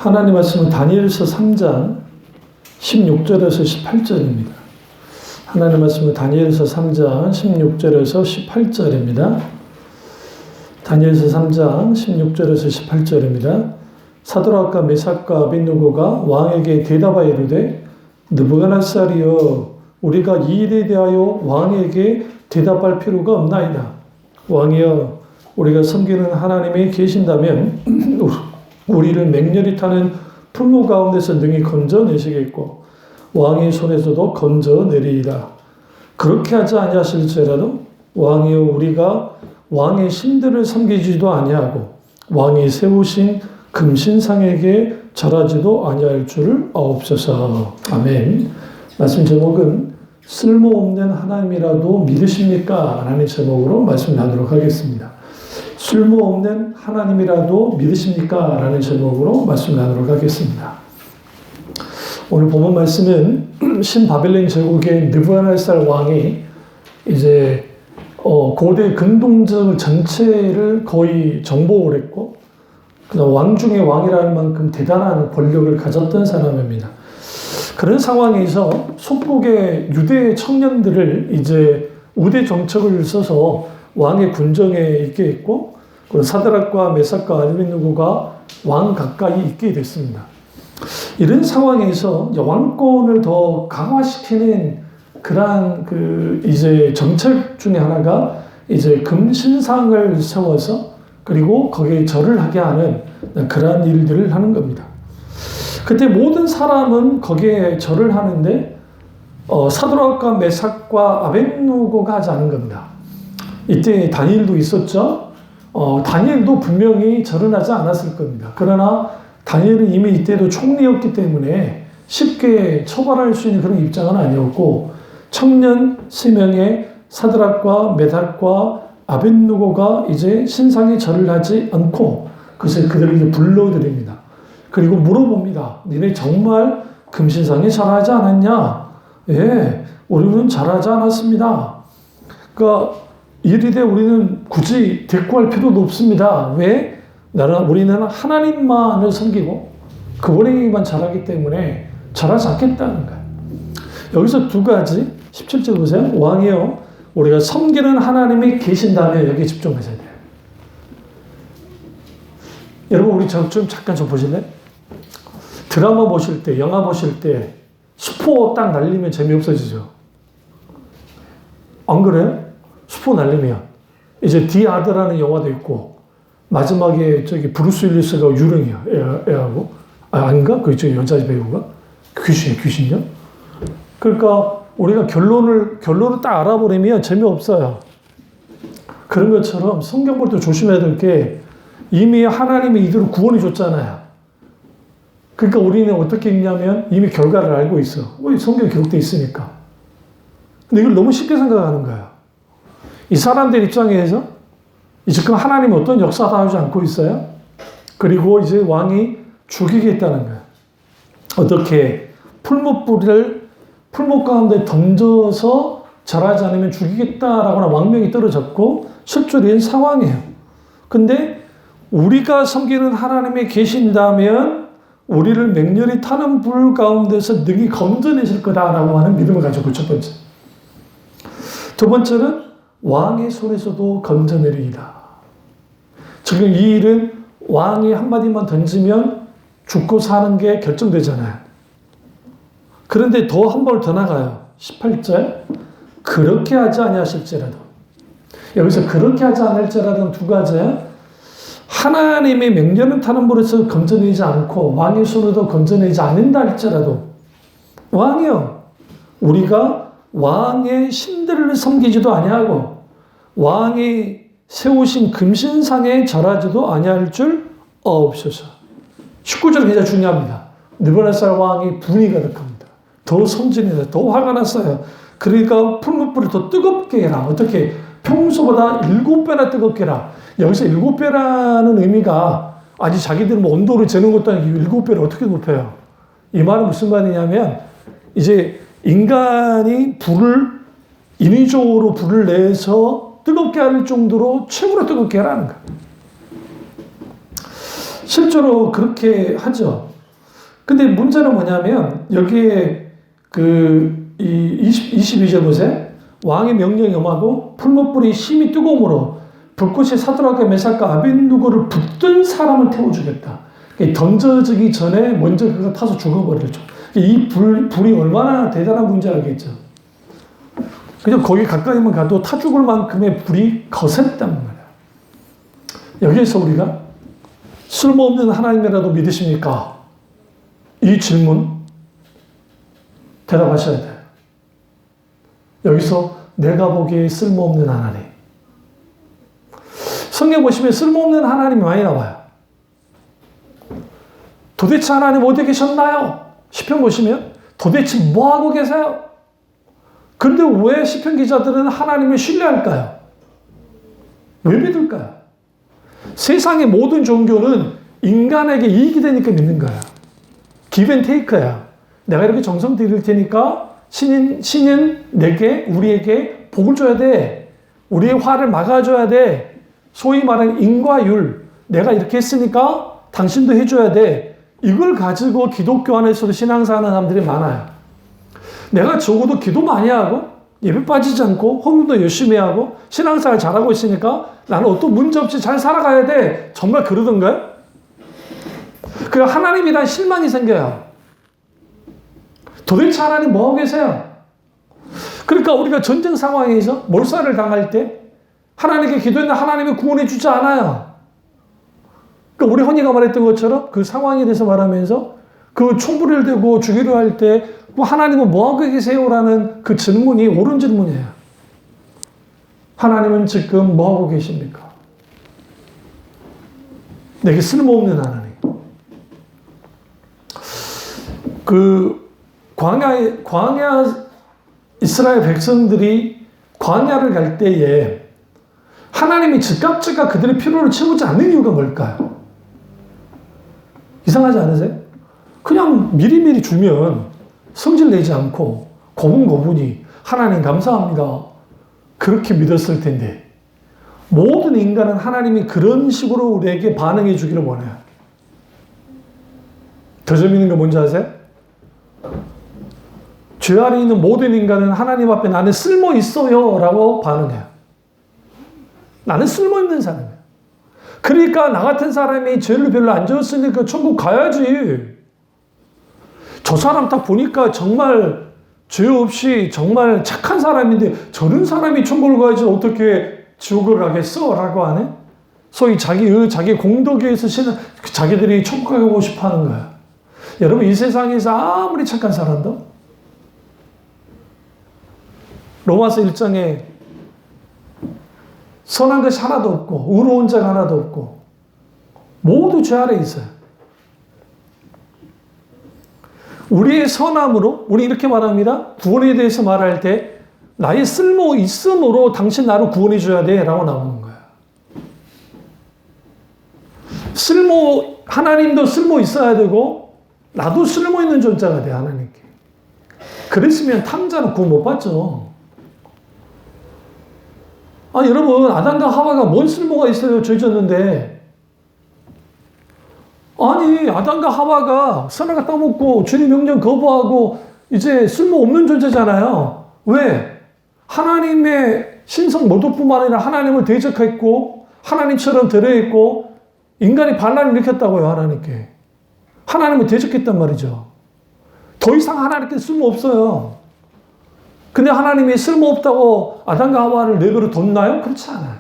하나님 말씀은 다니엘서 3장 16절에서 18절입니다. 하나님 말씀은 다니엘서 3장 16절에서 18절입니다. 다니엘서 3장 16절에서 18절입니다. 사드락과 메삭과 아벳느고가 왕에게 대답하여 이르되 느부갓네살이여 우리가 이 일에 대하여 왕에게 대답할 필요가 없나이다. 왕이여 우리가 섬기는 하나님이 계신다면 우리를 맹렬히 타는 풀무 가운데서 능히 건져내시겠고 왕의 손에서도 건져내리이다. 그렇게 하지 아니하실지라도 왕이여 우리가 왕의 신들을 섬기지도 아니하고 왕이 세우신 금신상에게 절하지도 아니할 줄을 아옵소서. 아멘. 말씀 제목은 쓸모없는 하나님이라도 믿으십니까? 라는 제목으로 말씀 나누도록 하겠습니다. 쓸모없는 하나님이라도 믿으십니까? 라는 제목으로 말씀 나누도록 하겠습니다. 오늘 본문 말씀은 신바벨론 제국의 느부갓네살 왕이 이제 고대 근동적 전체를 거의 정복을 했고 왕 중의 왕이라는 만큼 대단한 권력을 가졌던 사람입니다. 그런 상황에서 속국의 유대 청년들을 이제 우대 정책을 써서 왕의 군정에 있게 했고 사드락과 메삭과 아벳느고가 왕 가까이 있게 됐습니다. 이런 상황에서 왕권을 더 강화시키는 그러한 이제 정책 중에 하나가 이제 금신상을 세워서 그리고 거기에 절을 하게 하는 그러한 일들을 하는 겁니다. 그때 모든 사람은 거기에 절을 하는데 사드락과 메삭과 아벳느고가 하지 않은 겁니다. 이때 다니엘도 있었죠. 다니엘도 분명히 절은 하지 않았을 겁니다. 그러나 다니엘은 이미 이때도 총리였기 때문에 쉽게 처벌할 수 있는 그런 입장은 아니었고 청년 3명의 사드락과 메삭과 아벳느고가 이제 신상에 절을 하지 않고 그래서 그들에게 불러드립니다. 그리고 물어봅니다. 니네 정말 금신상에 절하지 않았냐? 예, 우리는 절하지 않았습니다. 그러니까 이르되 우리는 굳이 대꾸할 필요도 없습니다. 왜? 우리는 하나님만을 섬기고 그분에게만 절하기 때문에 절하지 않겠다는 거예요. 여기서 두 가지 17절 보세요. 왕이여 우리가 섬기는 하나님이 계신다면 여기에 집중하셔야 돼요. 여러분 우리 좀 잠깐 좀 보실래요? 드라마 보실 때, 영화 보실 때 스포 딱 날리면 재미없어지죠. 안 그래요? 스포 날리면 이제 디 아드라는 영화도 있고 마지막에 저기 브루스 윌리스가 유령이야 애하고 아닌가? 그 여자 배우가 귀신이요? 그러니까 우리가 결론을 딱 알아버리면 재미없어요. 그런 것처럼 성경 볼 때 조심해야 될 게 이미 하나님이 이들을 구원해 줬잖아요. 그러니까 우리는 어떻게 읽냐면 이미 결과를 알고 있어. 성경에 기록되어 있으니까. 근데 이걸 너무 쉽게 생각하는 거야. 이 사람들 입장에서 지금 하나님이 어떤 역사도 하지 않고 있어요. 그리고 이제 왕이 죽이겠다는 거야. 어떻게 풀목 가운데 던져서 절하지 않으면 죽이겠다라고나 왕명이 떨어졌고 실제로 이런 상황이에요. 근데 우리가 섬기는 하나님이 계신다면 우리를 맹렬히 타는 불 가운데서 능히 건져내실 거다라고 하는 믿음을 가지고 첫 번째. 두 번째는 왕의 손에서도 건져내리이다. 지금 이 일은 왕이 한마디만 던지면 죽고 사는 게 결정되잖아요. 그런데 더 한 번 더 나가요. 18절. 그렇게 하지 아니하실지라도. 여기서 그렇게 하지 않을지라도 두 가지예요. 하나님의 맹렬한 타는 불에서 건져내지 않고 왕의 손으로도 건져내지 않는다 할지라도 왕이요. 우리가 왕의 신들을 섬기지도 아니하고 왕이 세우신 금신상에 절하지도 아니할 줄 아옵소서. 19절 굉장히 중요합니다. 느부갓네살 왕이 분이 가득합니다. 더 성진해서 더 화가 났어요. 그러니까 풀무불을 더 뜨겁게 해라. 어떻게? 평소보다 7배나 뜨겁게 해라. 여기서 7배라는 의미가 아직 자기들은 뭐 온도를 재는 것도 아니고 7배를 어떻게 높여요? 이 말은 무슨 말이냐면 이제 인간이 인위적으로 불을 내서 뜨겁게 할 정도로 최고로 뜨겁게 하라는 거예요. 실제로 그렇게 하죠. 근데 문제는 뭐냐면 여기에 이 22절 보세요. 왕의 명령이 엄하고 풀무불이 심히 뜨거움으로 불꽃이 사드락과 메삭과 아벤누고를 붙든 사람을 태워주겠다. 던져지기 전에 먼저 그가 타서 죽어버리죠. 이 불이 얼마나 대단한 문제 알겠죠. 그냥 거기 가까이만 가도 타 죽을 만큼의 불이 거셌단 말이야. 여기에서 우리가 쓸모없는 하나님이라도 믿으십니까? 이 질문 대답하셔야 돼요. 여기서 내가 보기에 쓸모없는 하나님. 성경 보시면 쓸모없는 하나님이 많이 나와요. 도대체 하나님 어디 계셨나요? 시편 보시면 도대체 뭐 하고 계세요? 근데 왜 시편 기자들은 하나님을 신뢰할까요? 왜 믿을까요? 세상의 모든 종교는 인간에게 이익이 되니까 믿는 거야. give and take야. 내가 이렇게 정성 들일 테니까 신인 내게, 우리에게 복을 줘야 돼. 우리의 화를 막아줘야 돼. 소위 말하는 인과율. 내가 이렇게 했으니까 당신도 해줘야 돼. 이걸 가지고 기독교 안에서도 신앙생활 하는 사람들이 많아요. 내가 적어도 기도 많이 하고 예배 빠지지 않고 헌금도 열심히 하고 신앙생활 잘하고 있으니까 나는 어떤 문제 없이 잘 살아가야 돼. 정말 그러던가요? 그 하나님에 대한 실망이 생겨요. 도대체 하나님 뭐 하고 계세요? 그러니까 우리가 전쟁 상황에서 몰살을 당할 때 하나님께 기도했는데 하나님이 구원해 주지 않아요. 그러니까 우리 헌이가 말했던 것처럼 그 상황에 대해서 말하면서 그 총불을 들고 죽이려 할 때 하나님은 뭐 하고 계세요라는 그 질문이 옳은 질문이에요. 하나님은 지금 뭐 하고 계십니까? 내게 쓸모없는 하나님. 광야 이스라엘 백성들이 광야를 갈 때에 하나님이 즉각 그들의 필요를 채우지 않는 이유가 뭘까요? 이상하지 않으세요? 그냥 미리미리 주면 성질 내지 않고 고분고분히 하나님 감사합니다. 그렇게 믿었을 텐데 모든 인간은 하나님이 그런 식으로 우리에게 반응해 주기를 원해요. 더 재밌는 거 뭔지 아세요? 죄 아래 있는 모든 인간은 하나님 앞에 나는 쓸모 있어요 라고 반응해요. 나는 쓸모있는 사람이야. 그러니까 나 같은 사람이 죄를 별로 안 지었으니까 천국 가야지. 저 사람 딱 보니까 정말 죄 없이 정말 착한 사람인데 저런 사람이 천국을 가야지 어떻게 지옥을 가겠어? 라고 하네. 소위 자기 공덕에 의해서 자기들이 천국 가고 싶어 하는 거야. 여러분 이 세상에서 아무리 착한 사람도 로마서 1장에 선한 것이 하나도 없고 의로운 자가 하나도 없고 모두 죄 아래 있어요. 우리의 선함으로 우리 이렇게 말합니다. 구원에 대해서 말할 때 나의 쓸모 있음으로 당신 나를 구원해 줘야 돼 라고 나오는 거예요. 하나님도 쓸모 있어야 되고 나도 쓸모 있는 존재가 돼 하나님께. 그랬으면 탐자는 구원 못 받죠. 여러분 아담과 하와가 뭔 쓸모가 있어요? 죄 졌는데. 아니 아담과 하와가 선악과 따먹고 주님 명령 거부하고 이제 쓸모없는 존재잖아요. 왜? 하나님의 신성 모독뿐만 아니라 하나님을 대적했고 하나님처럼 들어있고 인간이 반란을 일으켰다고요. 하나님께. 하나님을 대적했단 말이죠. 더 이상 하나님께 쓸모없어요. 근데 하나님이 쓸모없다고 아담과 하와를 내버려 뒀나요? 그렇지 않아요.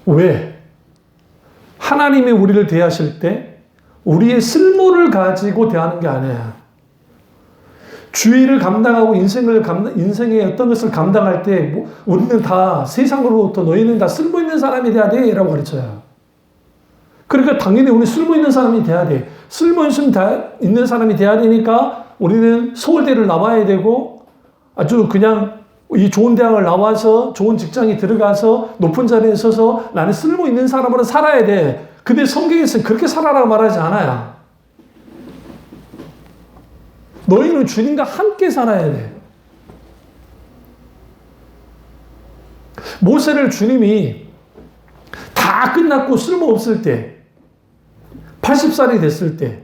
왜? 하나님이 우리를 대하실 때 우리의 쓸모를 가지고 대하는 게 아니야. 주의를 감당하고 인생의 어떤 것을 감당할 때 우리는 다 세상으로부터 너희는 다 쓸모 있는 사람이 돼야 돼 라고 가르쳐요. 그러니까 당연히 우리 쓸모 있는 사람이 돼야 돼. 쓸모 있는 사람이 돼야 되니까 우리는 서울대를 나와야 되고 아주 그냥 이 좋은 대학을 나와서 좋은 직장에 들어가서 높은 자리에 서서 나는 쓸모 있는 사람으로 살아야 돼. 근데 성경에서는 그렇게 살아라고 말하지 않아요. 너희는 주님과 함께 살아야 돼. 모세를 주님이 다 끝났고 쓸모없을 때 80살이 됐을 때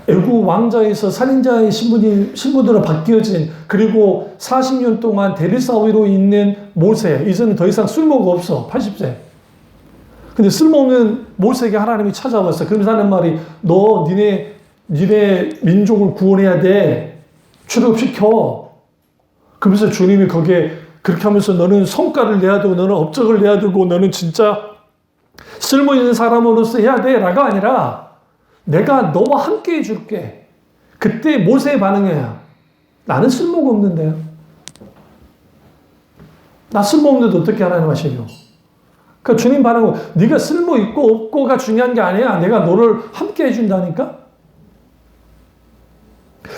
애국 왕자에서 살인자의 신분으로 바뀌어진, 그리고 40년 동안 대리사위로 있는 모세, 이제는 더 이상 쓸모가 없어. 80세. 근데 쓸모없는 모세에게 하나님이 찾아왔어. 그러면서 하는 말이, 너 니네 민족을 구원해야 돼. 출애굽시켜. 그러면서 주님이 거기에 그렇게 하면서 너는 성과를 내야 되고 너는 업적을 내야 되고 너는 진짜 쓸모있는 사람으로서 해야 돼 라가 아니라, 내가 너와 함께 해줄게. 그때 모세의 반응이야. 나는 쓸모가 없는데요. 나 쓸모없는데 어떻게 하나님 하시려. 그러니까 주님 반응은, 네가 쓸모있고 없고가 중요한 게 아니야. 내가 너를 함께 해준다니까.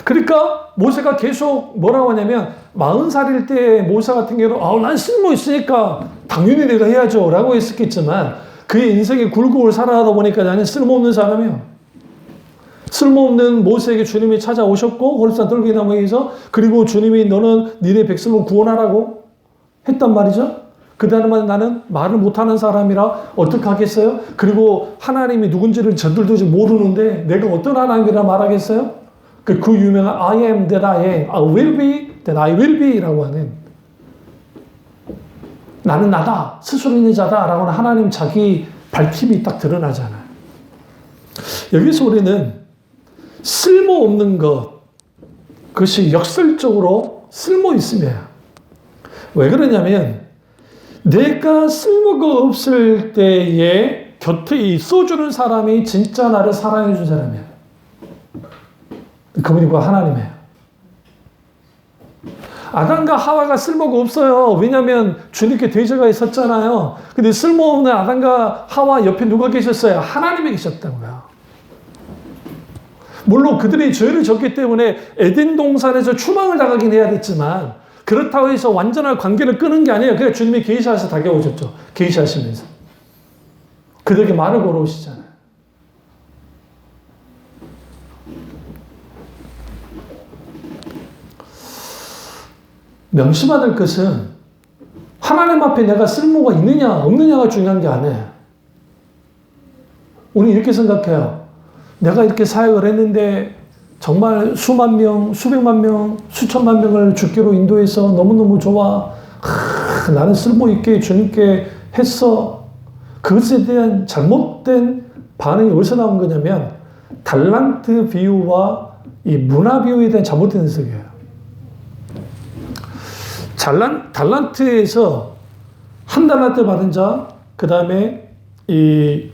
그러니까 모세가 계속 뭐라고 하냐면, 40살일 때 모세 같은 경우는 난 쓸모 있으니까 당연히 내가 해야죠 라고 했었겠지만, 그의 인생의 굴곡을 살아가다 보니까 나는 쓸모없는 사람이야. 쓸모없는 모세에게 주님이 찾아오셨고, 호렙산 떨기나무에서, 그리고 주님이 너는 니네 백성을 구원하라고 했단 말이죠. 그 다음에 나는 말을 못하는 사람이라 어떻게 하겠어요? 그리고 하나님이 누군지를 저들도 모르는데 내가 어떤 하나님이라 말하겠어요? 그 유명한 I am that I am, I will be that I will be 라고 하는, 나는 나다, 스스로 있는 자다 라고 하는 하나님 자기 밝힘이 딱 드러나잖아요. 여기서 우리는 쓸모없는 것, 그것이 역설적으로 쓸모 있음이에요. 왜 그러냐면, 내가 쓸모가 없을 때에 곁에 있어주는 사람이 진짜 나를 사랑해준 사람이야. 그분이 그 하나님이에요. 아담과 하와가 쓸모가 없어요. 왜냐하면 주님께 대제가 있었잖아요. 근데 쓸모없는 아담과 하와 옆에 누가 계셨어요? 하나님이 계셨다고요. 물론 그들이 죄를 졌기 때문에 에덴 동산에서 추방을 당하긴 해야 됐지만, 그렇다고 해서 완전한 관계를 끊은 게 아니에요. 그냥 주님이 계시하셔서 다가오셨죠. 계시하시면서 그들에게 말을 걸어오시잖아요. 명심해야 될 것은, 하나님 앞에 내가 쓸모가 있느냐 없느냐가 중요한 게 아니에요. 우리 이렇게 생각해요. 내가 이렇게 사역을 했는데 정말 수만 명, 수백만 명, 수천만 명을 주께로 인도해서 너무너무 좋아. 나는 쓸모있게 주님께 했어. 그것에 대한 잘못된 반응이 어디서 나온 거냐면, 달란트 비유와 이 문화 비유에 대한 잘못된 해석이에요. 달란트에서 한 달란트 받은 자, 그 다음에 이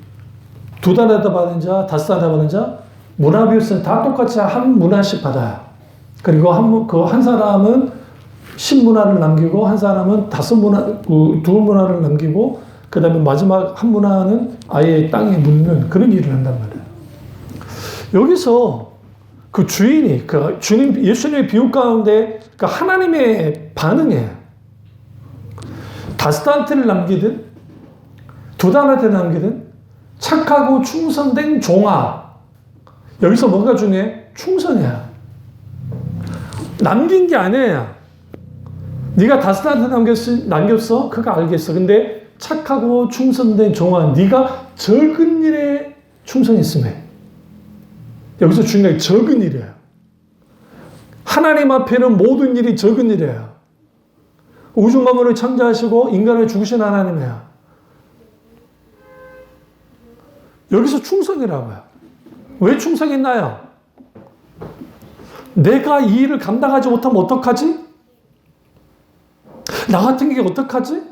2달란트 받은 자, 5달란트 받은 자, 문화비유는 다 똑같이 한 문화씩 받아요. 그리고 한 사람은 10문화를 남기고, 한 사람은 2문화를 남기고, 그 다음에 마지막 한 문화는 아예 땅에 묻는 그런 일을 한단 말이에요. 여기서 그 주인이, 예수님의 비유 가운데 하나님의 반응이에요. 5달란트를 남기든, 2달란트를 남기든, 착하고 충성된 종아. 여기서 뭐가 중요해? 충성이야. 남긴 게 아니에요. 네가 5달란트 남겼어? 그거 알겠어. 근데 착하고 충성된 종아, 네가 적은 일에 충성했음에. 여기서 중요한 게 적은 일이에요. 하나님 앞에는 모든 일이 적은 일이에요. 우주 만물을 창조하시고 인간을 죽으신 하나님이에요. 여기서 충성이라고요. 왜 충성했나요? 내가 이 일을 감당하지 못하면 어떡하지? 나 같은 게 어떡하지?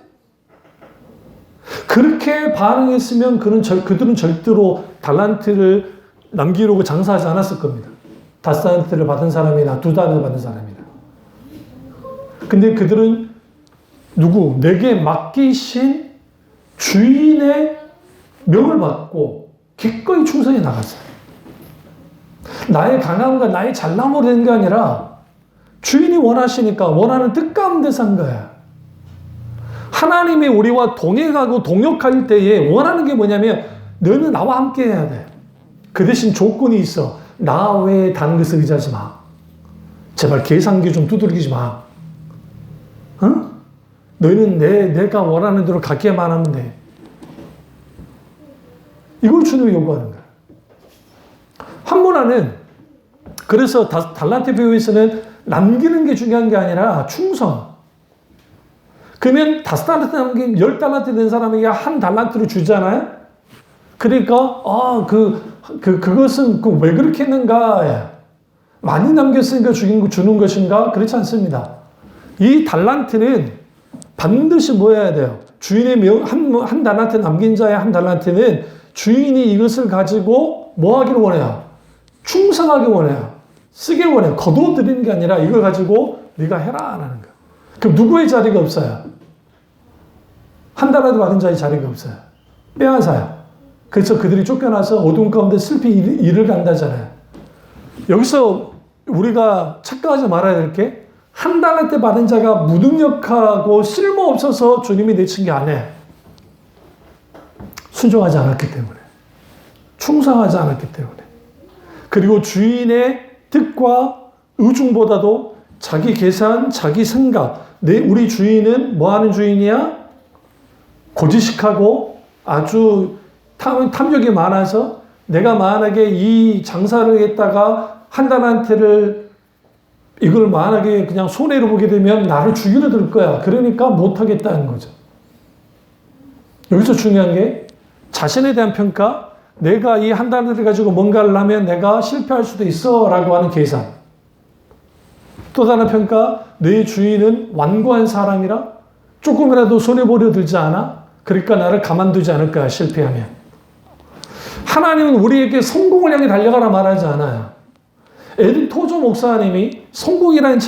그렇게 반응했으면 그들은 절대로 달란트를 남기려고 장사하지 않았을 겁니다. 5달란트를 받은 사람이나 2달란트를 받은 사람이나. 근데 그들은 내게 맡기신 주인의 명을 받고 기꺼이 충성해 나갔어요. 나의 강함과 나의 잘남으로 된 게 아니라 주인이 원하시니까 원하는 뜻 가운데서 한 거야. 하나님이 우리와 동행하고 동역할 때에 원하는 게 뭐냐면, 너는 나와 함께 해야 돼. 그 대신 조건이 있어. 나 외에 다른 것을 의지하지 마. 제발 계산기 좀 두들기지 마. 응? 너희는 내가 원하는 대로 가기만 하면 돼. 이걸 주님이 요구하는 거야. 한 문화는 그래서 달란트 비유에서는 남기는 게 중요한 게 아니라 충성. 그러면 5달란트 남긴 10달란트 된 사람에게 1달란트를 주잖아요. 그러니까 그것은 왜 그렇게 했는가? 많이 남겼으니까 주는 것인가? 그렇지 않습니다. 이 달란트는 반드시 뭐 해야 돼요? 주인의 한 달란트 남긴 자의 1달란트는 주인이 이것을 가지고 뭐 하기를 원해요? 충성하기 원해요. 쓰길 원해요. 거둬들이는 게 아니라 이걸 가지고 네가 해라 라는 거예요. 그럼 누구의 자리가 없어요? 1달란트 받은 자의 자리가 없어요. 빼앗아요. 그래서 그들이 쫓겨나서 어두운 가운데 슬피 일을 간다잖아요. 여기서 우리가 착각하지 말아야 될 게 1달란트 받은 자가 무능력하고 쓸모없어서 주님이 내친 게 아니에요. 순종하지 않았기 때문에. 충성하지 않았기 때문에. 그리고 주인의 뜻과 의중보다도 자기 계산, 자기 생각. 우리 주인은 뭐 하는 주인이야? 고지식하고 아주 탐욕이 많아서 내가 만약에 이 장사를 했다가 1달란트를 이걸 만약에 그냥 손해로 보게 되면 나를 죽이려 들 거야. 그러니까 못하겠다는 거죠. 여기서 중요한 게 자신에 대한 평가, 내가 이 1달란트를 가지고 뭔가를 하면 내가 실패할 수도 있어 라고 하는 계산. 또 다른 평가, 내 주인은 완고한 사람이라 조금이라도 손해보려 들지 않아? 그러니까 나를 가만두지 않을 거야, 실패하면. 하나님은 우리에게 성공을 향해 달려가라 말하지 않아요. 에딘 토조 목사님이 성공이란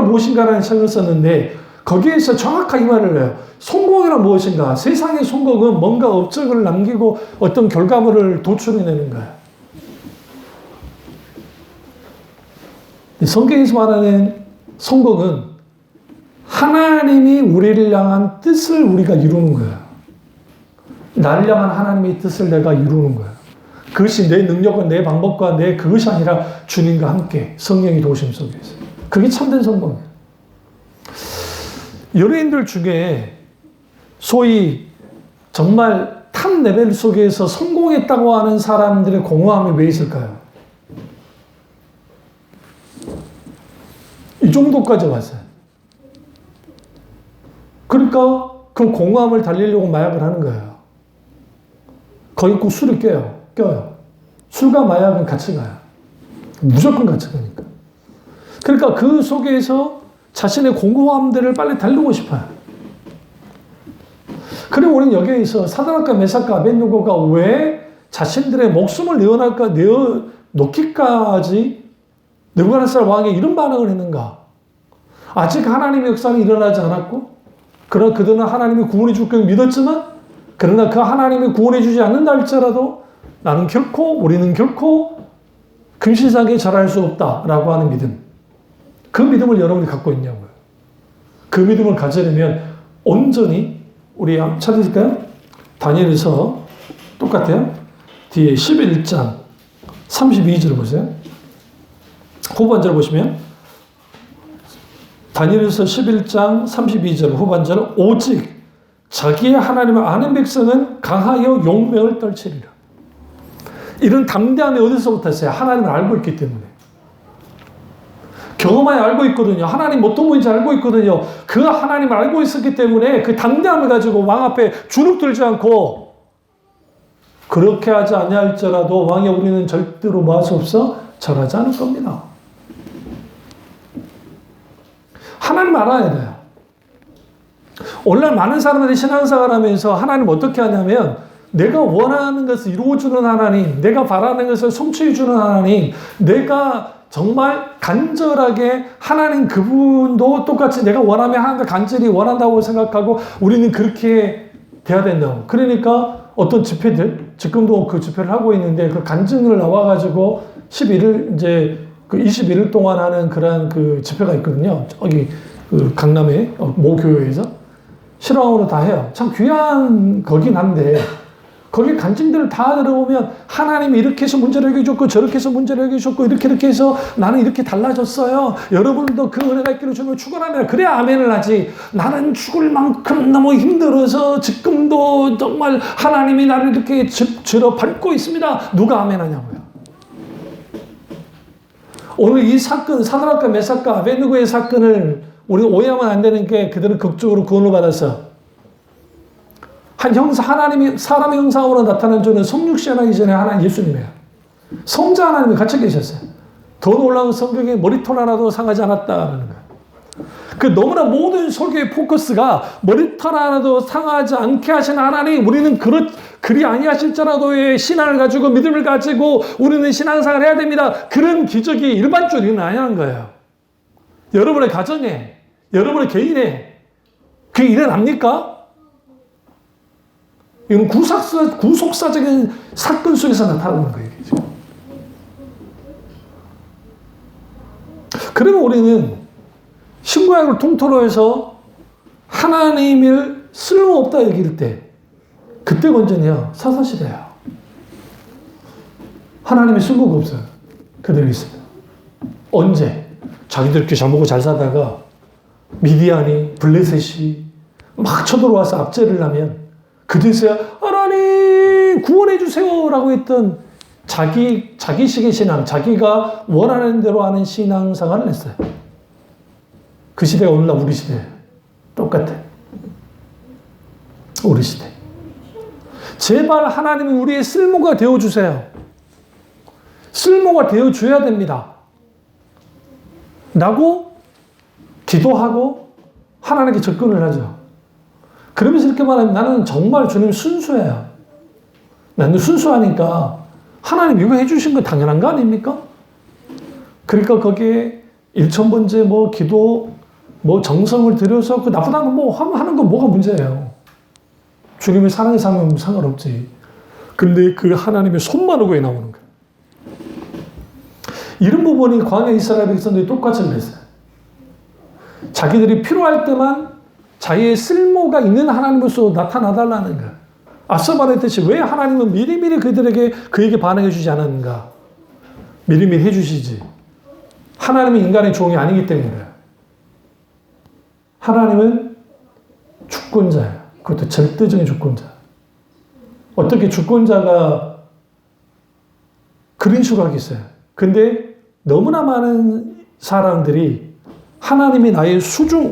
무엇인가라는 책을 썼는데 거기에서 정확하게 말을 해요. 성공이란 무엇인가? 세상의 성공은 뭔가 업적을 남기고 어떤 결과물을 도출해내는 거예요. 성경에서 말하는 성공은 하나님이 우리를 향한 뜻을 우리가 이루는 거예요. 나를 향한 하나님의 뜻을 내가 이루는 거예요. 그것이 내 능력과 내 방법과 내 그것이 아니라 주님과 함께 성령의 도심 속에서. 그게 참된 성공이에요. 연예인들 중에 소위 정말 탑 레벨 속에서 성공했다고 하는 사람들의 공허함이 왜 있을까요? 이 정도까지 왔어요. 그러니까 그 공허함을 달리려고 마약을 하는 거예요. 거기 꼭 술을 껴요. 술과 마약은 같이 가요. 무조건 같이 가니까. 그러니까 그 속에서 자신의 공허함들을 빨리 달리고 싶어요. 그리고 우리는 여기에서 사드락과 메삭과 아벳느고가 왜 자신들의 목숨을 내어놓기까지 느부갓네살 왕이 이런 반응을 했는가? 아직 하나님의 역사는 일어나지 않았고, 그러나 그들은 하나님이 구원해 줄 걸 믿었지만, 그러나 그 하나님이 구원해 주지 않는다 할지라도 우리는 결코 금시장에 절할 수 없다라고 하는 믿음. 그 믿음을 여러분이 갖고 있냐고요. 그 믿음을 가지려면 온전히 우리 찾으실까요? 다니엘서 똑같아요. 뒤에 11장 32절 보세요. 후반절 보시면 다니엘서 11장 32절 후반절 오직 자기의 하나님을 아는 백성은 강하여 용맹을 떨치리라. 이런 담대함이 어디서부터 있어요? 하나님을 알고 있기 때문에. 경험하여 알고 있거든요. 하나님 어떤 분인지 알고 있거든요. 그 하나님을 알고 있었기 때문에 그 담대함을 가지고 왕 앞에 주눅들지 않고 그렇게 하지 아니할지라도 왕이 우리는 절대로 뭐 할 수 없어? 절하지 않을 겁니다. 하나님 알아야 돼요. 오늘날 많은 사람들이 신앙생활 하면서 하나님 어떻게 하냐면 내가 원하는 것을 이루어주는 하나님, 내가 바라는 것을 성취해주는 하나님, 내가 정말 간절하게 하나님 그분도 똑같이 내가 원하면 하나님도 간절히 원한다고 생각하고 우리는 그렇게 돼야 된다고. 그러니까 어떤 집회들, 지금도 그 집회를 하고 있는데 그 간증을 나와가지고 11일, 이제 그 21일 동안 하는 그런 그 집회가 있거든요. 저기 그 강남에 모 교회에서 실황으로 다 해요. 참 귀한 거긴 한데 거기 간증들을 다 들어보면 하나님이 이렇게 해서 문제를 해결해줬고 저렇게 해서 문제를 해결해줬고 이렇게 해서 나는 이렇게 달라졌어요. 여러분도 그 은혜가 있기를 주님을 축원합니다. 그래야 아멘을 하지. 나는 죽을 만큼 너무 힘들어서 지금도 정말 하나님이 나를 이렇게 밟고 있습니다. 누가 아멘 하냐고요. 오늘 이 사건, 사드락과 메삭과 아벳느고의 사건을 우리가 오해하면 안 되는 게 그들은 극적으로 구원을 받았어. 하나님이 사람의 형상으로 나타난 주는 성육신하기 전에 하나님 예수님이에요. 성자 하나님이 같이 계셨어요. 더 놀라운 성경에 머리털 하나도 상하지 않았다라는 거예요. 그 너무나 모든 설교의 포커스가 머리털 하나도 상하지 않게 하신 하나님, 우리는 그리 아니하실지라도의 신앙을 가지고 믿음을 가지고 우리는 신앙생활을 해야 됩니다. 그런 기적이 일반적으로 일어나는 거예요. 여러분의 가정에, 여러분의 개인에 그게 일어납니까? 이건 구속사적인 사건 속에서 나타나는 거예요. 그러면 우리는 신구약을 통틀어 해서 하나님을 쓸모없다 여길 때, 그때 먼저는요, 사사시대예요. 하나님의 쓸모가 없어요. 그들이 있어요. 언제? 자기들끼리 잘 먹고 잘 사다가 미디안이, 블레셋이 막 쳐들어와서 압제를 하면 그제서야 하나님 구원해 주세요 라고 했던 자기식의 신앙, 자기가 원하는 대로 하는 신앙생활을 했어요. 그 시대가 오늘날 우리 시대예요. 똑같아. 우리 시대. 제발 하나님이 우리의 쓸모가 되어주세요. 쓸모가 되어줘야 됩니다. 라고 기도하고 하나님께 접근을 하죠. 그러면서 이렇게 말하면 나는 정말 주님 순수해요. 나는 순수하니까 하나님 이거 해주신 건 당연한 거 아닙니까? 그러니까 거기에 1000번째 기도, 정성을 들여서 그 나쁘다는 거 하는 건 뭐가 문제예요? 주님의 사랑의 삶은 상관없지. 근데 그 하나님의 손만 오고 나오는 거예요. 이런 부분이 광야 이스라엘 백성들이 똑같이 그랬어요. 자기들이 필요할 때만 자기의 쓸모가 있는 하나님으로서 나타나달라는 거예요. 앞서 말했듯이 왜 하나님은 미리미리 그에게 반응해 주지 않았는가? 미리미리 해주시지. 하나님은 인간의 종이 아니기 때문에. 하나님은 주권자예요. 그것도 절대적인 주권자. 어떻게 주권자가 그런 식으로 하겠어요? 근데 너무나 많은 사람들이 하나님이 나의 수중을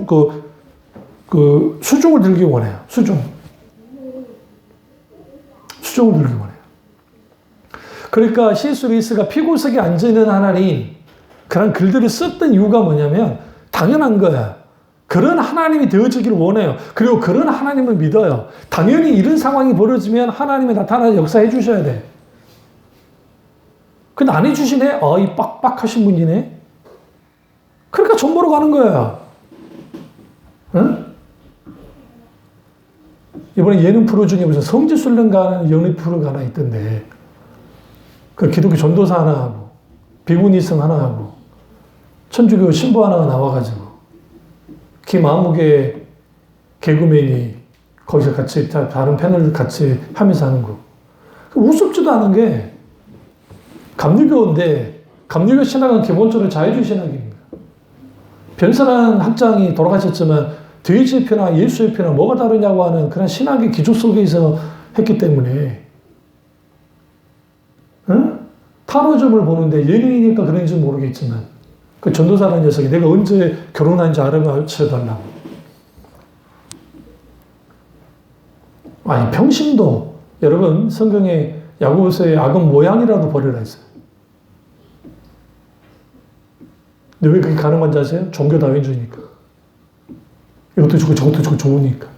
들기 원해요. 수중을 들기 원해요. 그러니까 C.S. 루이스가 피고석에 앉아있는 하나님, 그런 글들을 썼던 이유가 뭐냐면 당연한 거예요. 그런 하나님이 되어지기를 원해요. 그리고 그런 하나님을 믿어요. 당연히 이런 상황이 벌어지면 하나님이 나타나서 역사해 주셔야 돼. 근데 안 해주시네? 이 빡빡하신 분이네? 그러니까 전 보러 가는 거야. 응? 이번에 예능 프로 중에 무슨 성지순례가 하는 예능 프로가 하나 있던데, 그 기독교 전도사 하나 하고, 비구니성 하나 하고, 천주교 신부 하나가 나와가지고, 김아무개 개그맨이 거기서 같이 다른 패널 같이 하면서 하는 거. 우습지도 않은 게, 감리교인데, 감리교 신학은 기본적으로 자유주의 신학입니다. 변선한 학장이 돌아가셨지만, 돼지의 표나 예수의 표나 뭐가 다르냐고 하는 그런 신학의 기조 속에서 했기 때문에, 타로점을 보는데 예능이니까 그런지 모르겠지만, 그 전도사라는 녀석이 내가 언제 결혼한지 알아맞혀달라고. 아니, 평신도, 여러분, 성경에 야고보서에 악은 모양이라도 버리라 했어요. 근데 왜 그게 가능한지 아세요? 종교 다윈주의니까. 이것도 좋고 저것도 좋고 좋으니까.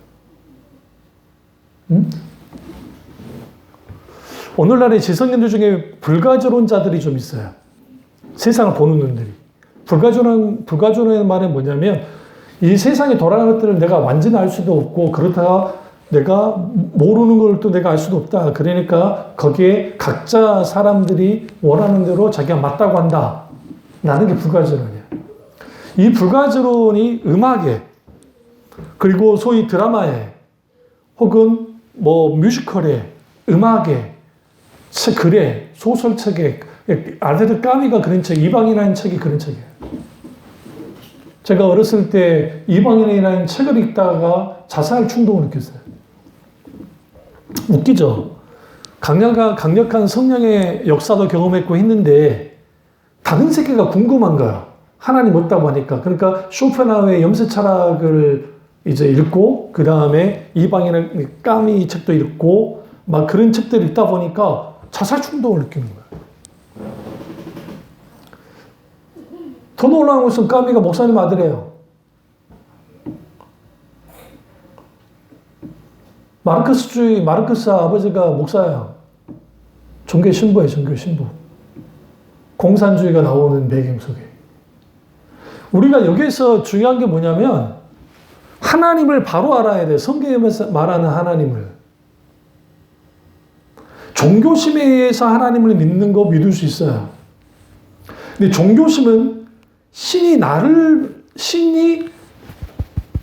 응? 오늘날의 지성인들 중에 불가조론자들이 좀 있어요. 세상을 보는 눈들이. 불가조론의 말은 뭐냐면, 이 세상에 돌아가는 것들을 내가 완전히 알 수도 없고, 그렇다가 내가 모르는 걸 또 내가 알 수도 없다. 그러니까 거기에 각자 사람들이 원하는 대로 자기가 맞다고 한다. 라는 게 불가조론이야. 이 불가조론이 음악에, 그리고 소위 드라마에, 혹은 뮤지컬에, 음악에, 글에, 소설책에, 알베르 까미가 그런 책, 이방인이라는 책이 그런 책이에요. 제가 어렸을 때 이방인이라는 책을 읽다가 자살 충동을 느꼈어요. 웃기죠? 강력한 성령의 역사도 경험했고 했는데, 다른 세계가 궁금한 거야. 하나님 없다고 하니까. 그러니까 쇼펜하우의 염세 철학을 이제 읽고, 그 다음에 이방인의 까미 책도 읽고, 막 그런 책들을 읽다 보니까 자살 충동을 느끼는 거야. 더 놀라운 것은 까미가 목사님 아들이에요. 마르크스 아버지가 목사야. 종교 신부예요, 종교 신부. 공산주의가 나오는 배경 속에. 우리가 여기서 중요한 게 뭐냐면, 하나님을 바로 알아야 돼. 성경에서 말하는 하나님을. 종교심에 의해서 하나님을 믿는 거 믿을 수 있어요. 근데 종교심은 신이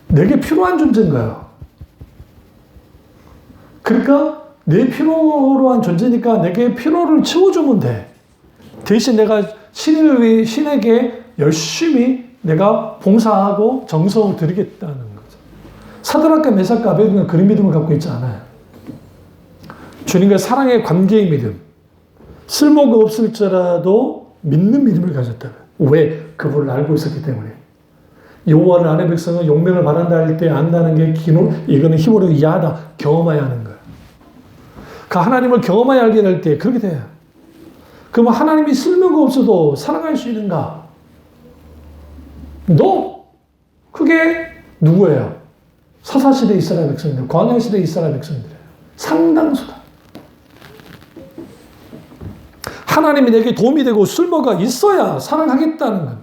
내게 필요한 존재인 거예요. 그러니까 내 필요한 존재니까 내게 필요를 채워주면 돼. 대신 내가 신에게 열심히 내가 봉사하고 정성을 드리겠다는 거죠. 사드락과 메삭과 아베드고는 그런 믿음을 갖고 있지 않아요. 주님과 사랑의 관계의 믿음. 쓸모가 없을지라도 믿는 믿음을 가졌다. 왜? 그분을 알고 있었기 때문에. 여호와를 아는 백성은 용맹을 바란다 할 때 안다는 게 이거는 힘으로 이해하다. 경험해야 하는 거예요. 그 하나님을 경험하여 알게 될 때 그렇게 돼요. 그러면 하나님이 쓸모가 없어도 사랑할 수 있는가? 그게 누구예요? 사사시대 이스라엘 백성들, 광야시대 이스라엘 백성들이에요. 상당수다. 하나님이 내게 도움이 되고 쓸모가 있어야 사랑하겠다는 겁니다.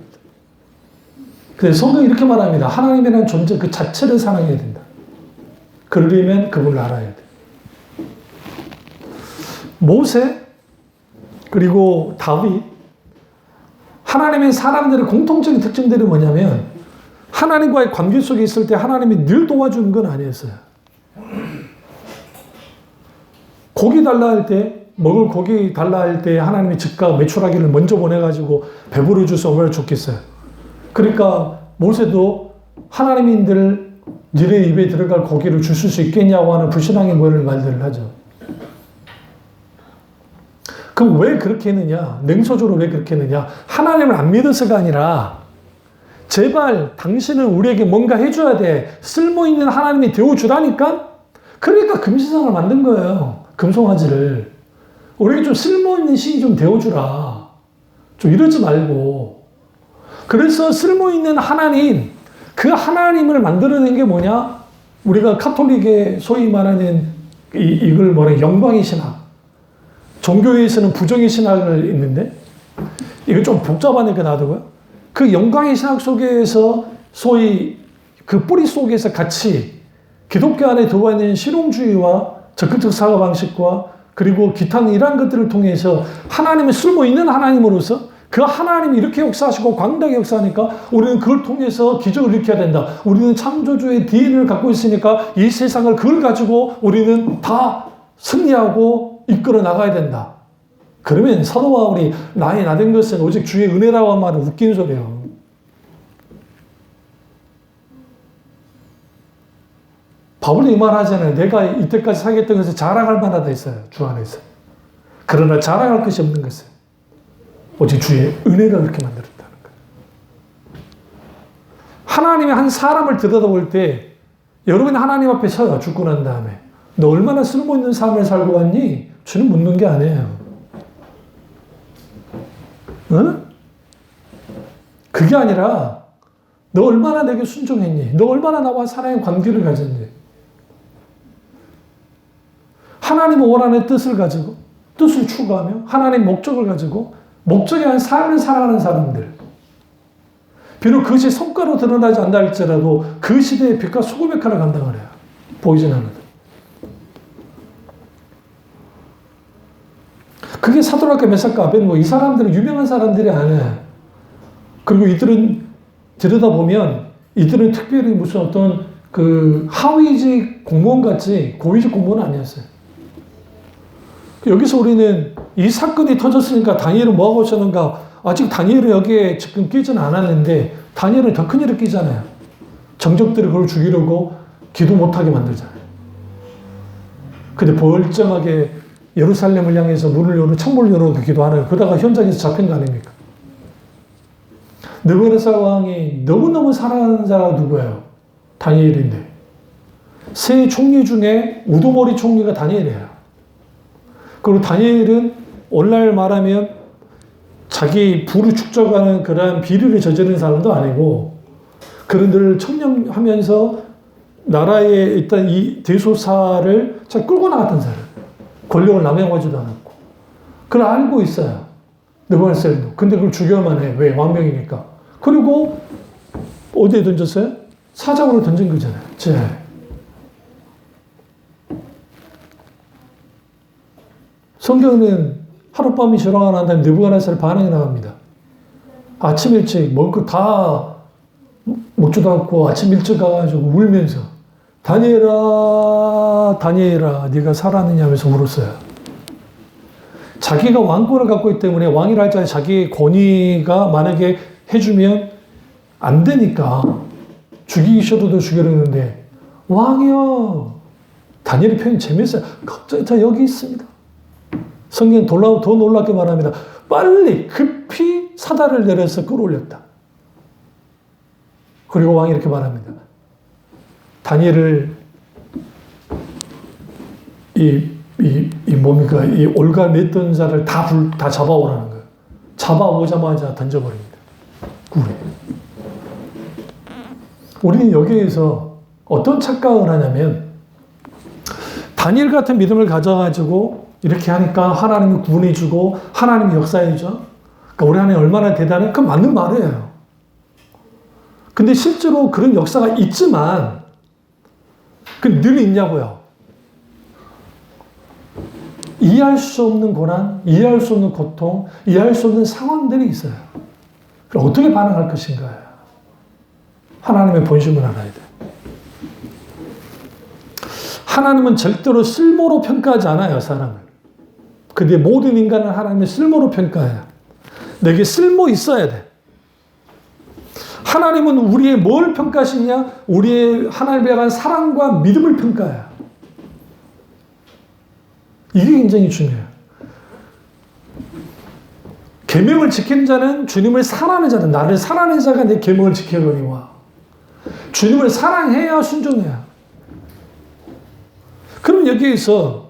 그래서 성경이 이렇게 말합니다. 하나님이라는 존재 그 자체를 사랑해야 된다. 그러려면 그분을 알아야 돼. 모세 그리고 다윗, 하나님의 사람들의 공통적인 특징들이 뭐냐면 하나님과의 관계 속에 있을 때 하나님이 늘 도와주는 건 아니었어요. 고기 달라 할 때, 먹을 고기 달라 할 때 하나님이 즉각 메추라기를 먼저 보내가지고 배부르 주서 얼마나 좋겠어요. 그러니까 모세도 하나님인들 니네 입에 들어갈 고기를 주실 수 있겠냐고 하는 불신앙의 말들을 하죠. 그럼 왜 그렇게 했느냐? 냉소적으로 왜 그렇게 했느냐? 하나님을 안 믿어서가 아니라 제발 당신은 우리에게 뭔가 해줘야 돼. 쓸모있는 하나님이 되어주라니까? 그러니까 금시상을 만든 거예요. 금송아지를. 우리에게 좀 쓸모있는 신이 좀 되어주라. 좀 이러지 말고. 그래서 쓸모있는 하나님, 그 하나님을 만들어낸 게 뭐냐? 우리가 카톨릭의 소위 말하는 이걸 영광의 신학. 종교에서는 부정의 신학을 있는데, 이거 좀 복잡하니까 놔두고요. 그 영광의 신학 속에서 소위 그 뿌리 속에서 같이 기독교 안에 들어와 있는 실용주의와 적극적 사고방식과 그리고 기타 이러한 것들을 통해서 하나님의 쓸모 있는 하나님으로서 그 하나님이 이렇게 역사하시고 광대하게 역사하니까 우리는 그걸 통해서 기적을 일으켜야 된다. 우리는 창조주의 DNA를 갖고 있으니까 이 세상을 그걸 가지고 우리는 다 승리하고 이끌어 나가야 된다. 그러면 사도 바울이 나의 나된 것은 오직 주의 은혜라고 한 말은 웃긴 소리예요. 바울이 이 말 하잖아요. 내가 이때까지 사겠던 것을 자랑할 만하다 했어요. 주 안에서. 그러나 자랑할 것이 없는 것은 오직 주의 은혜가 그렇게 만들었다는 거예요. 하나님이 한 사람을 들여다볼 때 여러분이 하나님 앞에 서요. 죽고 난 다음에. 너 얼마나 쓸모있는 삶을 살고 왔니? 주는 묻는 게 아니에요. 응? 그게 아니라 너 얼마나 내게 순종했니? 너 얼마나 나와 사랑의 관계를 가졌니? 하나님의 원하는 뜻을 가지고 뜻을 추구하며 하나님의 목적을 가지고 목적에 한 삶을 살아가는 사람들. 비록 그것이 성과로 드러나지 않다 할지라도 그 시대의 빛과 소금의 역할을 감당을 해요. 보이진 않아도. 그게 사도락과 메삭과 아벤고 이 사람들은 유명한 사람들이 아니에요. 그리고 이들은 들여다보면 이들은 특별히 무슨 어떤 그 하위직 공무원 같이 고위직 공무원은 아니었어요. 여기서 우리는 이 사건이 터졌으니까 다니엘은 뭐하고 있었는가? 아직 다니엘은 여기에 지금 끼지는 않았는데 다니엘은 더 큰 일을 끼잖아요. 정적들이 그걸 죽이려고 기도 못하게 만들잖아요. 근데 벌쩡하게 예루살렘을 향해서 문을 열고 창문을 열고 기도하는 그러다가 현장에서 잡힌 거 아닙니까? 느부갓네살 왕이 너무너무 사랑하는 자가 누구예요? 다니엘인데. 세 총리 중에 우두머리 총리가 다니엘이에요. 그리고 다니엘은 오늘날 말하면 자기 부를 축적하는 그러한 비리를 저지르는 사람도 아니고 그런들을 청렴하면서 나라에 있던 이 대소사를 잘 끌고 나갔던 사람. 권력을 남용하지도 않았고. 그걸 알고 있어요. 느부갓네살도. 근데 그걸 죽여야만 해. 왜? 왕명이니까. 그리고 어디에 던졌어요? 사자굴로 던진 거잖아요. 성경은 하룻밤이 지나고 난 다음에 느부갓네살 반응이 나옵니다. 아침 일찍 먹을 거 다 먹지도 않고 아침 일찍 가가지고 울면서 다니엘아 다니엘아 네가 살았느냐 하면서 울었어요. 자기가 왕권을 갖고 있기 때문에 왕이라 할지라도 자기의 권위가 만약에 해주면 안 되니까 죽이기 싫어도 죽이려는데 왕이요. 다니엘의 표현이 재밌어요. 자 여기 있습니다. 성경 더 놀랍게 말합니다. 빨리 급히 사다를 내려서 끌어올렸다. 그리고 왕이 이렇게 말합니다. 다니엘을 뭡니까? 이 올가 맸던 자를 다 잡아오라는 거예요. 잡아오자마자 던져버립니다. 굴에. 우리는 여기에서 어떤 착각을 하냐면 다니엘 같은 믿음을 가져가지고 이렇게 하니까 하나님이 구원해주고 하나님이 역사해줘. 그러니까 우리 하나님 얼마나 대단해? 그건 맞는 말이에요. 근데 실제로 그런 역사가 있지만 그 늘 있냐고요. 이해할 수 없는 고난, 이해할 수 없는 고통, 이해할 수 없는 상황들이 있어요. 그럼 어떻게 반응할 것인가? 하나님의 본심을 알아야 돼요. 하나님은 절대로 쓸모로 평가하지 않아요, 사람을. 근데 모든 인간은 하나님의 쓸모로 평가해요. 내게 쓸모 있어야 돼. 하나님은 우리의 뭘 평가하시냐? 우리의 하나님에 대한 사랑과 믿음을 평가해요. 이게 굉장히 중요해요. 계명을 지키는 자는 주님을 사랑하는 자는 나를 사랑하는 자가 내 계명을 지켜거니와 주님을 사랑해야 순종해야. 그럼 여기에서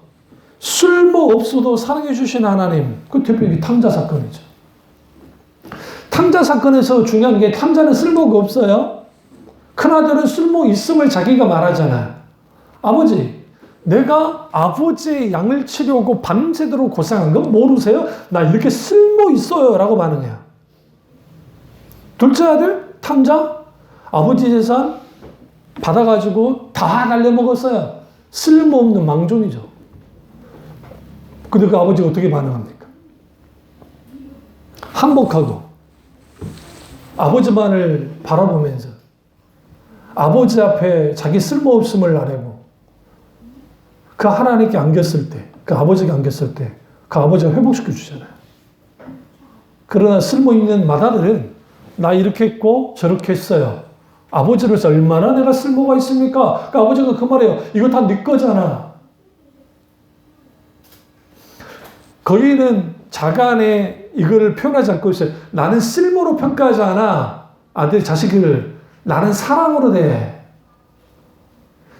쓸모 없어도 사랑해 주신 하나님, 그 대표적인 탕자 사건이죠. 탕자 사건에서 중요한 게 탕자는 쓸모가 없어요. 큰아들은 쓸모 있음을 자기가 말하잖아요. 아버지, 내가 아버지의 양을 치려고 밤새도록 고생한 거 모르세요? 나 이렇게 쓸모 있어요 라고 반응해요. 둘째 아들 탕자 아버지 재산 받아가지고 다 날려먹었어요. 쓸모없는 망종이죠. 근데 그 아버지가 어떻게 반응합니까? 한복하고 아버지만을 바라보면서 아버지 앞에 자기 쓸모없음을 나르고 그 하나님께 안겼을 때, 그 아버지가 안겼을 때 그 아버지가 회복시켜 주잖아요. 그러나 쓸모있는 맏아들은 나 이렇게 했고 저렇게 했어요. 아버지로서 얼마나 내가 쓸모가 있습니까? 그 아버지가 그 말이에요. 이거 다 네 거잖아. 거기는 자간에 이거를 표현하지 않고 있어요. 나는 쓸모로 평가하지 않아. 아들, 자식을. 나는 사랑으로 대.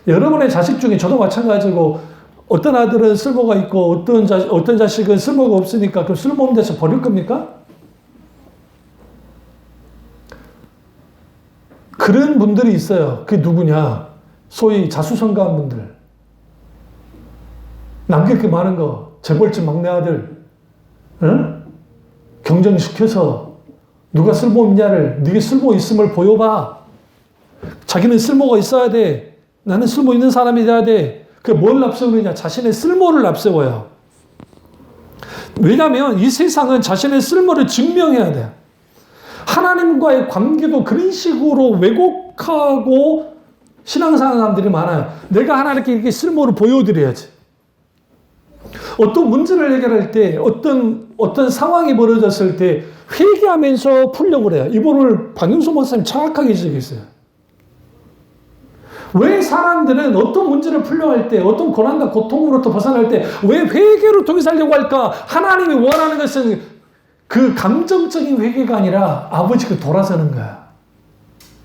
여러분의 자식 중에 저도 마찬가지고 어떤 아들은 쓸모가 있고 어떤 자식은 쓸모가 없으니까 그럼 쓸모없는 자식 버릴 겁니까? 그런 분들이 있어요. 그게 누구냐? 소위 자수성가한 분들. 남길 게 많은 거. 재벌집 막내 아들. 응? 경쟁시켜서 누가 쓸모있냐를 네게 쓸모 있음을 보여봐. 자기는 쓸모가 있어야 돼. 나는 쓸모 있는 사람이 돼야 돼. 그게 뭘 앞세우느냐? 자신의 쓸모를 앞세워요. 왜냐하면 이 세상은 자신의 쓸모를 증명해야 돼요. 하나님과의 관계도 그런 식으로 왜곡하고 신앙사람들이 많아요. 내가 하나님께 이렇게 쓸모를 보여드려야지. 어떤 문제를 해결할 때, 어떤 상황이 벌어졌을 때 회개하면서 풀려고 그래요. 이 부분을 박윤수 목사님 정확하게 지적했어요. 왜 사람들은 어떤 문제를 풀려고 할 때, 어떤 고난과 고통으로부터 벗어날 때 왜 회개를 통해서 하려고 할까? 하나님이 원하는 것은 그 감정적인 회개가 아니라 아버지께 돌아서는 거야.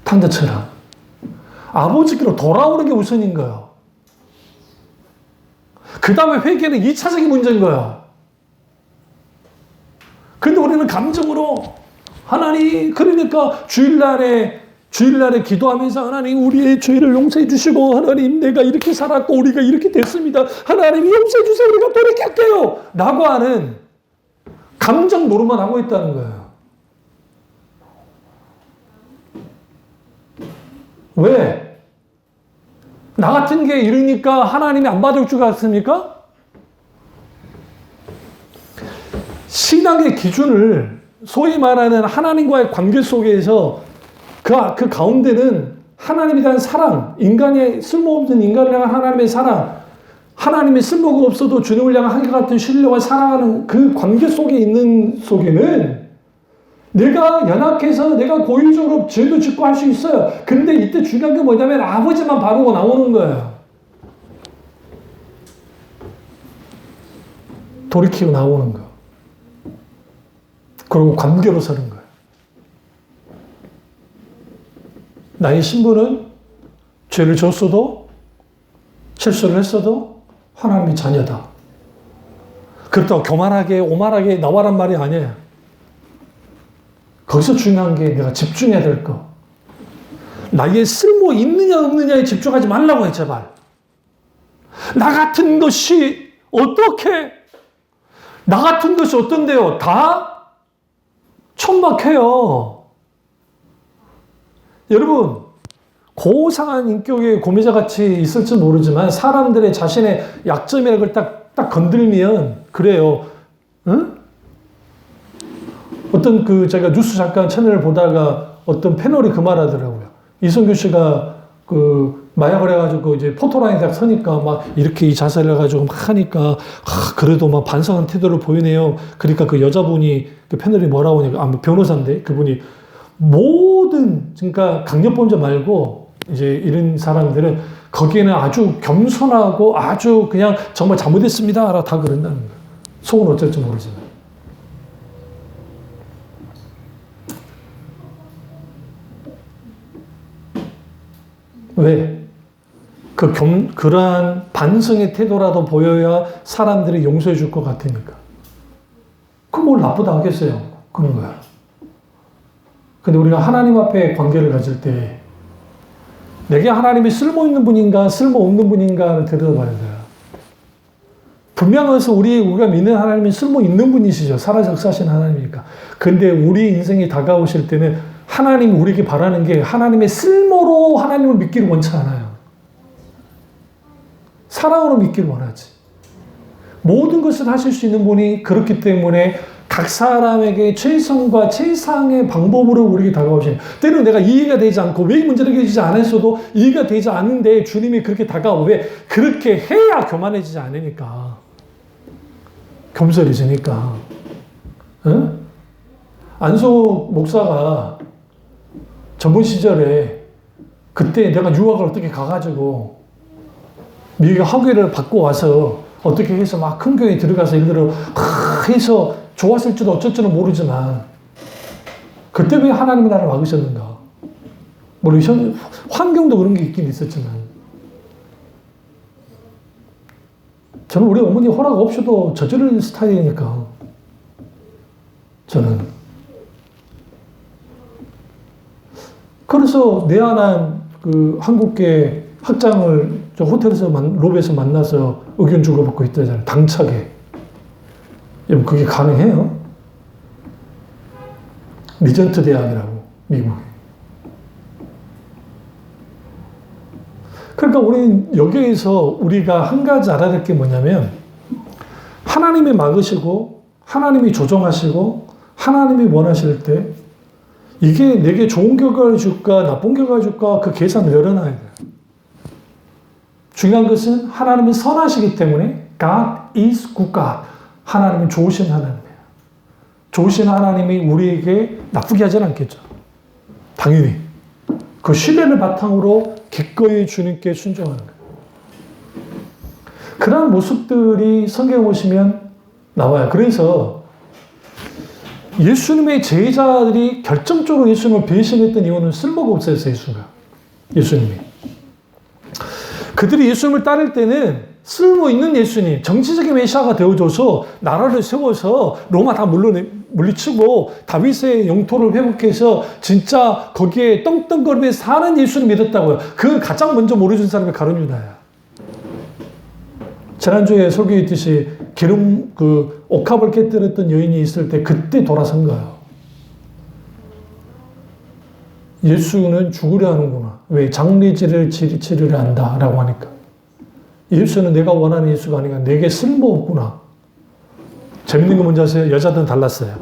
탕자처럼. 아버지께로 돌아오는 게 우선인 거예요. 그 다음에 회개는 2차적인 문제인 거예요. 근데 우리는 감정으로 하나님, 그러니까 주일날에 기도하면서 하나님 우리의 죄를 용서해 주시고 하나님 내가 이렇게 살았고 우리가 이렇게 됐습니다. 하나님 용서해 주세요. 우리가 돌이킬게요. 라고 하는 감정 노릇만 하고 있다는 거예요. 왜? 나 같은 게 이러니까 하나님이 안 받을 줄 같습니까? 신앙의 기준을 소위 말하는 하나님과의 관계 속에서 그 가운데는 하나님에 대한 사랑, 인간의 쓸모없는 인간을 향한 하나님의 사랑, 하나님의 쓸모가 없어도 주님을 향한 한결같은 신뢰와 사랑하는 그 관계 속에 있는 속에는 내가 연약해서 내가 고의적으로 죄도 짓고 할 수 있어요. 근데 이때 중요한 게 뭐냐면 아버지만 바르고 나오는 거예요. 돌이키고 나오는 거. 그리고 관계로 서는 거예요. 나의 신분은 죄를 졌어도 실수를 했어도 하나님의 자녀다. 그렇다고 교만하게 오만하게 나와란 말이 아니에요. 거기서 중요한 게 내가 집중해야 될 거. 나의 쓸모 있느냐 없느냐에 집중하지 말라고 해 제발. 나 같은 것이 어떻게 나 같은 것이 어떤데요? 다 천박해요. 여러분 고상한 인격의 고매자 같이 있을지 모르지만 사람들의 자신의 약점이라는 걸 딱 건들면 그래요. 응? 어떤 제가 뉴스 잠깐 채널을 보다가 어떤 패널이 그 말 하더라고요. 이성규 씨가 마약을 해가지고 이제 포토라인에 딱 서니까 막 이렇게 이 자세를 해가지고 막 하니까 그래도 막 반성한 태도를 보이네요. 그러니까 그 여자분이 그 패널이 뭐라고 하니까 변호사인데 그분이 모든 그러니까 강력범죄 말고 이제 이런 사람들은 거기에는 아주 겸손하고 아주 그냥 정말 잘못했습니다. 라고 다 그런다는 거예요. 속은 어쩔지 모르지만. 왜? 그러한 반성의 태도라도 보여야 사람들이 용서해 줄 것 같으니까. 그럼 뭘 나쁘다 하겠어요? 그런 거야. 근데 우리가 하나님 앞에 관계를 가질 때 내게 하나님이 쓸모 있는 분인가 쓸모 없는 분인가를 들여다봐야 돼요. 분명해서 우리가 믿는 하나님이 쓸모 있는 분이시죠. 살아 역사하신 하나님이니까. 근데 우리 인생이 다가오실 때는 하나님이 우리에게 바라는 게 하나님의 쓸모로 하나님을 믿기를 원치 않아요. 사랑으로 믿기를 원하지. 모든 것을 하실 수 있는 분이 그렇기 때문에 각 사람에게 최선과 최상의 방법으로 우리에게 다가오시는. 때로는 내가 이해가 되지 않고 왜 문제를 해결되지 않았어도 이해가 되지 않는데 주님이 그렇게 다가오고 왜 그렇게 해야 교만해지지 않으니까. 겸손해지니까. 응? 안소 목사가 전문 시절에 그때 내가 유학을 어떻게 가가지고 미국에 학위를 받고 와서 어떻게 해서 막 큰 교회에 들어가서 예를 들어 해서 좋았을지도 어쩔지는 모르지만 그때 왜 하나님이 나를 막으셨는가? 물론 환경도 그런 게 있긴 있었지만 저는 우리 어머니 허락 없이도 저지를 스타일이니까 저는 그래서 내한한 한국계 학장을 저 호텔에서 로비에서 만나서 의견 주고받고 있다잖아요. 당차게. 여러분 그게 가능해요? 리전트 대학이라고 미국에. 그러니까 우리는 여기에서 우리가 한 가지 알아야 될 게 뭐냐면 하나님이 막으시고 하나님이 조정하시고 하나님이 원하실 때 이게 내게 좋은 결과를 줄까 나쁜 결과를 줄까 그 계산을 열어놔야 돼요. 중요한 것은 하나님은 선하시기 때문에 God is good God. 하나님은 좋으신 하나님이에요. 좋으신 하나님이 우리에게 나쁘게 하진 않겠죠. 당연히. 그 신뢰를 바탕으로 기꺼이 주님께 순종하는 거예요. 그런 모습들이 성경에 보시면 나와요. 그래서 예수님의 제자들이 결정적으로 예수님을 배신했던 이유는 쓸모가 없어서 예수님이. 그들이 예수님을 따를 때는 쓸모 있는 예수님, 정치적인 메시아가 되어줘서 나라를 세워서 로마 다 물리치고 다윗의 영토를 회복해서 진짜 거기에 떵떵거리며 사는 예수를 믿었다고요. 그 가장 먼저 모르는 사람이 가룟 유다야. 지난주에 설교했듯이 옥합을 깨뜨렸던 여인이 있을 때 그때 돌아선 거예요. 예수는 죽으려 하는구나. 왜? 장례지를 치르려 한다라고 하니까. 예수는 내가 원하는 예수가 아니라 내게 쓸모없구나. 재밌는 거 뭔지 아세요? 여자들은 달랐어요.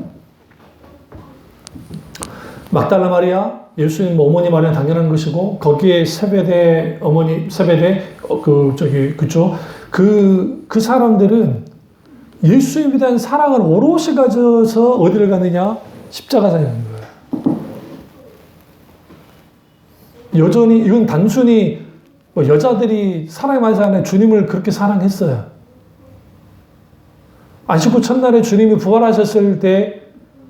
막달라 마리아, 예수님 어머니 마리아 당연한 것이고, 거기에 세베대 어머니, 그 사람들은 예수님에 대한 사랑을 오롯이 가져서 어디를 가느냐? 십자가상에 가는 거예요. 여전히, 이건 단순히 여자들이 사랑이 많은 사람이 주님을 그렇게 사랑했어요. 안식구 첫날에 주님이 부활하셨을 때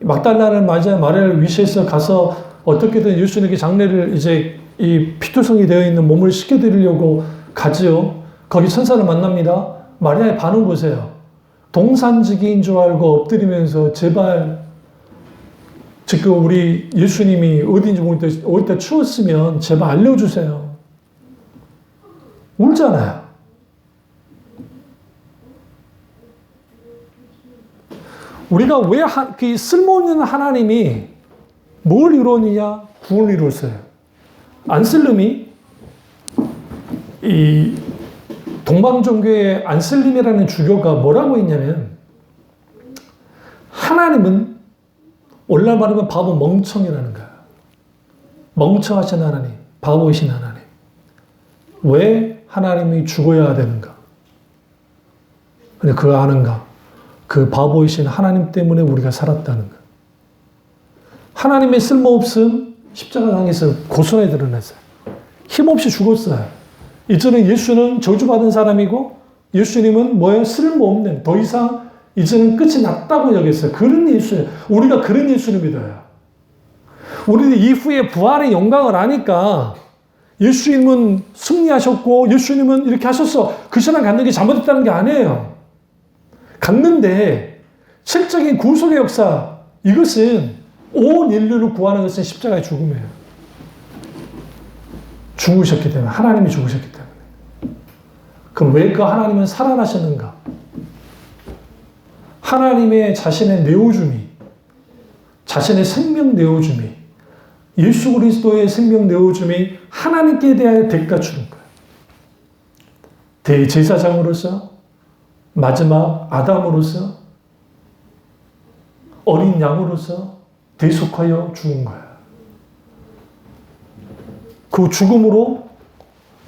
막달라는 마리아를 위시해서 가서 어떻게든 예수님에게 장례를 이제 이 피투성이 되어 있는 몸을 씻겨드리려고 가지요. 거기 천사를 만납니다. 마리아의 반응 보세요. 동산지기인 줄 알고 엎드리면서 제발 지금 우리 예수님이 어디인지 모르겠는데 어디다 추웠으면 제발 알려주세요. 울잖아요. 우리가 왜 그 쓸모없는 하나님이 뭘 이루느냐? 구원을 이루었어요. 안슬림이 이 동방종교의 안슬림이라는 주교가 뭐라고 했냐면 하나님은 오늘날 말하면 바보 멍청이라는 거야. 멍청하신 하나님, 바보이신 하나님. 왜 하나님이 죽어야 되는가? 근데 그거 아는가? 그 바보이신 하나님 때문에 우리가 살았다는 거. 하나님의 쓸모없음 십자가상에서 고스란히 드러났어요. 힘없이 죽었어요. 이제는 예수는 저주받은 사람이고 예수님은 뭐예요? 쓸모없는, 더 이상 이제는 끝이 났다고 여겼어요. 그런 예수예요. 우리가 그런 예수를 믿어요. 우리는 이후에 부활의 영광을 아니까 예수님은 승리하셨고 예수님은 이렇게 하셨어. 그 신앙 갖는 게 잘못됐다는 게 아니에요. 갖는데 실적인 구속의 역사, 이것은 온 인류를 구하는 것은 십자가의 죽음이에요. 죽으셨기 때문에, 하나님이 죽으셨기 때문에. 그럼 왜 그 하나님은 살아나셨는가? 하나님의 자신의 내어줌이, 자신의 생명 내어줌이, 예수 그리스도의 생명 내어줌이 하나님께 대하여 대가 주는 거예요. 대제사장으로서, 마지막 아담으로서, 어린 양으로서 대속하여 죽은 거예요. 그 죽음으로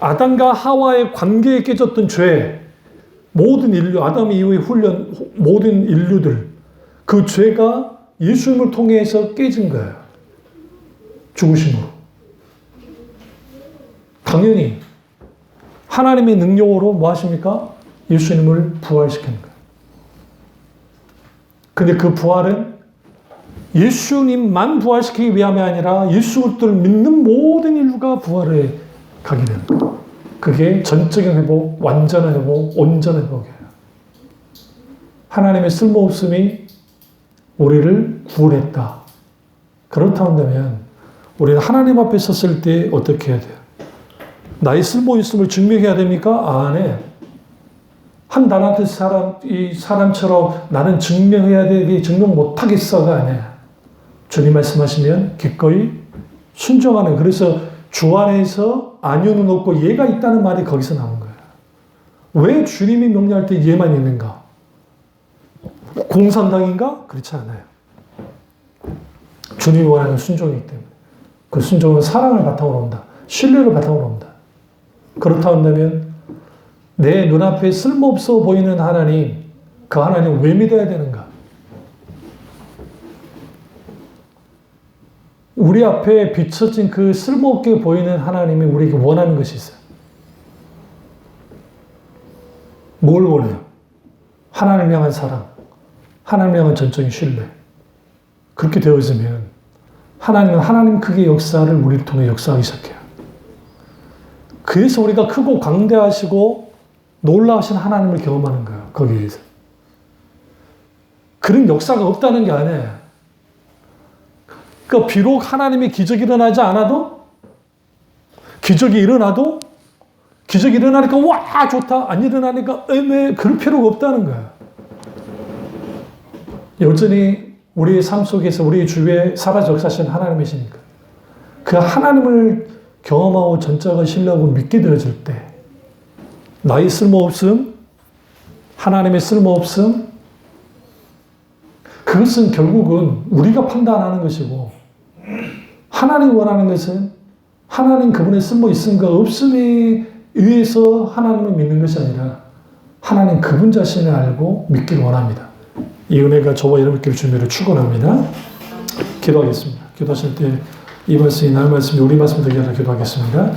아담과 하와의 관계에 깨졌던 죄, 모든 인류, 아담 이후의 모든 인류들, 그 죄가 예수님을 통해서 깨진 거예요. 죽으심으로. 당연히 하나님의 능력으로 뭐 하십니까? 예수님을 부활시키는 거예요. 근데 그 부활은 예수님만 부활시키기 위함이 아니라 예수 그리스도를 믿는 모든 인류가 부활에 가게 되는 거예요. 그게 전적인 회복, 완전한 회복, 온전한 회복이에요. 하나님의 쓸모없음이 우리를 구원했다. 그렇다 한다면 우리는 하나님 앞에 섰을 때 어떻게 해야 돼요? 나의 쓸모있음을 증명해야 됩니까? 아니에요. 한 나라한테 사람처럼 나는 증명해야 되게 증명 못하겠어가 아니야. 주님 말씀하시면 기꺼이 순종하는, 그래서 주 안에서 아니오는 없고 얘가 있다는 말이 거기서 나온 거예요. 왜 주님이 명령할 때 얘만 있는가? 공산당인가? 그렇지 않아요. 주님이 원하는 순종이기 때문에. 그 순종은 사랑을 바탕으로 온다. 신뢰를 바탕으로 온다. 그렇다 한다면 내 눈앞에 쓸모없어 보이는 하나님, 그 하나님 왜 믿어야 되는가? 우리 앞에 비춰진 그 쓸모없게 보이는 하나님이 우리에게 원하는 것이 있어요. 뭘 원해요? 하나님을 향한 사랑, 하나님을 향한 전적인 신뢰. 그렇게 되어지면 하나님은 하나님 크기의 역사를 우리를 통해 역사하기 시작해요. 그래서 우리가 크고 광대하시고 놀라우신 하나님을 경험하는 거예요. 거기에서. 그런 역사가 없다는 게 아니에요. 그러니까 비록 하나님의 기적이 일어나지 않아도 기적이 일어나도 기적이 일어나니까 와 좋다 안 일어나니까 애매해 그럴 필요가 없다는 거예요. 여전히 우리의 삶 속에서 우리 주위에 살아 역사하신 하나님이시니까 그 하나님을 경험하고 전적을 신뢰하고 믿게 되어질 때 나의 쓸모없음, 하나님의 쓸모없음 그것은 결국은 우리가 판단하는 것이고 하나님이 원하는 것은 하나님 그분의 쓸모 있음과 없음에 의해서 하나님을 믿는 것이 아니라 하나님 그분 자신을 알고 믿기를 원합니다. 이 은혜가 저와 여러분께 주님을 축원합니다. 기도하겠습니다. 기도하실 때 이 말씀이 나의 말씀이 우리 말씀 되게 하라 기도하겠습니다.